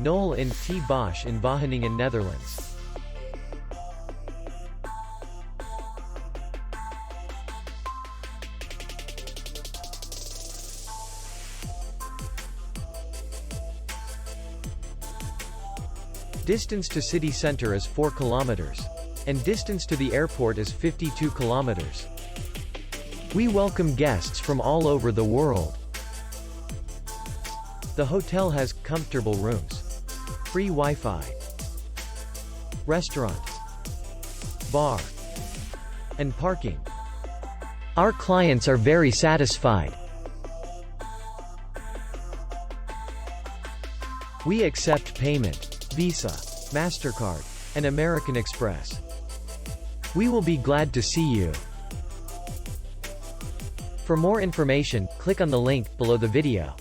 Nol in T Bosch in Wageningen, Netherlands. Distance to city center is 4 kilometers. And distance to the airport is 52 kilometers. We welcome guests from all over the world. The hotel has comfortable rooms, free Wi-Fi, restaurant, bar, and parking. Our clients are very satisfied. We accept payment, Visa, MasterCard, and American Express. We will be glad to see you. For more information, click on the link below the video.